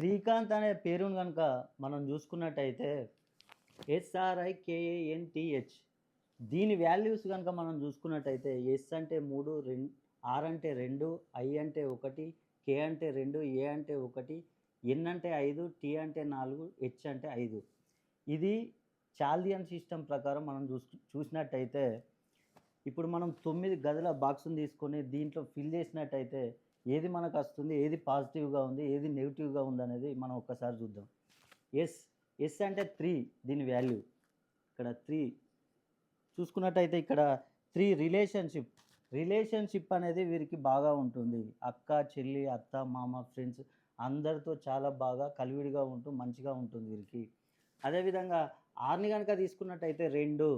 శ్రీకాంత్ అనే పేరును గనుక మనం చూసుకున్నట్టయితే SRIKANTH దీని వాల్యూస్ కనుక మనం చూసుకున్నట్టయితే ఎస్ అంటే 3, ఆర్ అంటే 2, ఐ అంటే 1, కే అంటే 2, ఏ అంటే 1, ఎన్ అంటే 5, టీ అంటే 4, హెచ్ అంటే 5. ఇది చాల్దియన్ సిస్టమ్ ప్రకారం మనం చూసినట్టయితే ఇప్పుడు మనం 9 గదుల బాక్స్ని తీసుకొని దీంట్లో ఫిల్ చేసినట్టయితే ఏది మనకు వస్తుంది, ఏది పాజిటివ్గా ఉంది, ఏది నెగిటివ్గా ఉంది అనేది మనం ఒక్కసారి చూద్దాం. ఎస్ అంటే 3 దీని వాల్యూ. ఇక్కడ 3 చూసుకున్నట్టయితే ఇక్కడ 3 రిలేషన్షిప్ అనేది వీరికి బాగా ఉంటుంది. అక్క చెల్లి, అత్త మామ, ఫ్రెండ్స్ అందరితో చాలా బాగా కలివిడిగా ఉంటూ మంచిగా ఉంటుంది వీరికి. అదేవిధంగా ఆర్ని కనుక తీసుకున్నట్టయితే 2,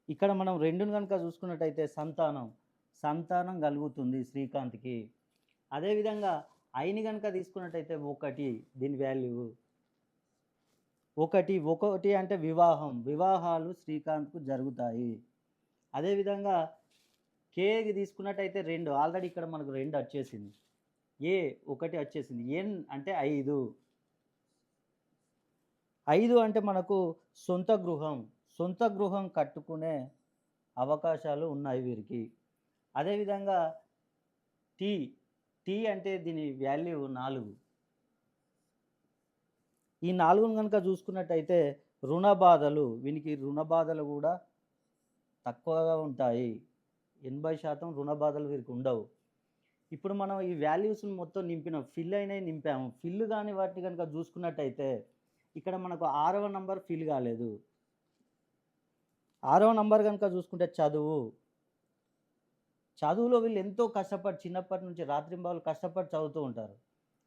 ఇక్కడ మనం 2ని కనుక చూసుకున్నట్టయితే సంతానం కలుగుతుంది శ్రీకాంత్కి. అదేవిధంగా ఐని కనుక తీసుకున్నట్టయితే 1 దీని వాల్యూ. 1 అంటే వివాహాలు శ్రీకాంత్కు జరుగుతాయి. అదేవిధంగా కేకి తీసుకున్నట్టయితే 2, ఆల్రెడీ ఇక్కడ మనకు 2 వచ్చేసింది. 1 వచ్చేసింది. ఎన్ అంటే 5 అంటే మనకు సొంత గృహం కట్టుకునే అవకాశాలు ఉన్నాయి వీరికి. అదేవిధంగా టీ అంటే దీని వాల్యూ 4. ఈ 4ను కనుక చూసుకున్నట్టయితే వీనికి రుణ బాధలు కూడా తక్కువగా ఉంటాయి. 80% రుణ బాధలు వీరికి ఉండవు. ఇప్పుడు మనం ఈ వాల్యూస్ని మొత్తం నింపాము. ఫిల్ కాని వాటిని కనుక చూసుకున్నట్టయితే ఇక్కడ మనకు 6వ నంబర్ ఫిల్ కాలేదు. 6వ నంబర్ కనుక చూసుకుంటే చదువులో వీళ్ళు ఎంతో కష్టపడి చిన్నప్పటి నుంచి రాత్రింబవళ్ళు కష్టపడి చదువుతూ ఉంటారు.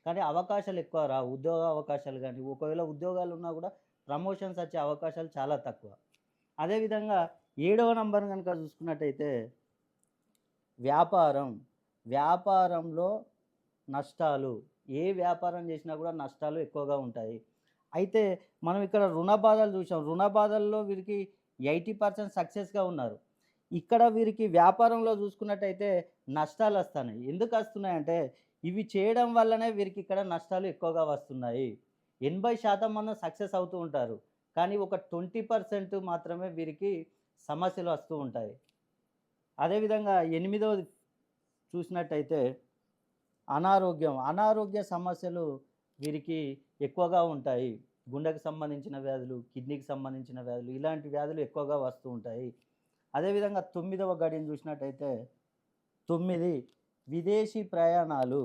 కానీ అవకాశాలు ఎక్కువ రావు. ఉద్యోగ అవకాశాలు కానీ, ఒకవేళ ఉద్యోగాలు ఉన్నా కూడా ప్రమోషన్స్ వచ్చే అవకాశాలు చాలా తక్కువ. అదేవిధంగా 7వ నంబర్ కనుక చూసుకున్నట్టయితే వ్యాపారంలో నష్టాలు. ఏ వ్యాపారం చేసినా కూడా నష్టాలు ఎక్కువగా ఉంటాయి. అయితే మనం ఇక్కడ రుణ బాధలు చూసాం. రుణ బాధల్లో వీరికి 80% సక్సెస్గా ఉన్నారు. ఇక్కడ వీరికి వ్యాపారంలో చూసుకున్నట్టయితే నష్టాలు వస్తున్నాయి. ఎందుకు వస్తున్నాయంటే ఇవి చేయడం వల్లనే వీరికి ఇక్కడ నష్టాలు ఎక్కువగా వస్తున్నాయి. 80% మంది సక్సెస్ అవుతూ ఉంటారు. కానీ ఒక 20% మాత్రమే వీరికి సమస్యలు వస్తూ ఉంటాయి. అదేవిధంగా 8వది చూసినట్టయితే అనారోగ్య సమస్యలు వీరికి ఎక్కువగా ఉంటాయి. గుండెకు సంబంధించిన వ్యాధులు, కిడ్నీకి సంబంధించిన వ్యాధులు, ఇలాంటి వ్యాధులు ఎక్కువగా వస్తూ ఉంటాయి. అదేవిధంగా 9వ గడియను చూసినట్టయితే 9 విదేశీ ప్రయాణాలు.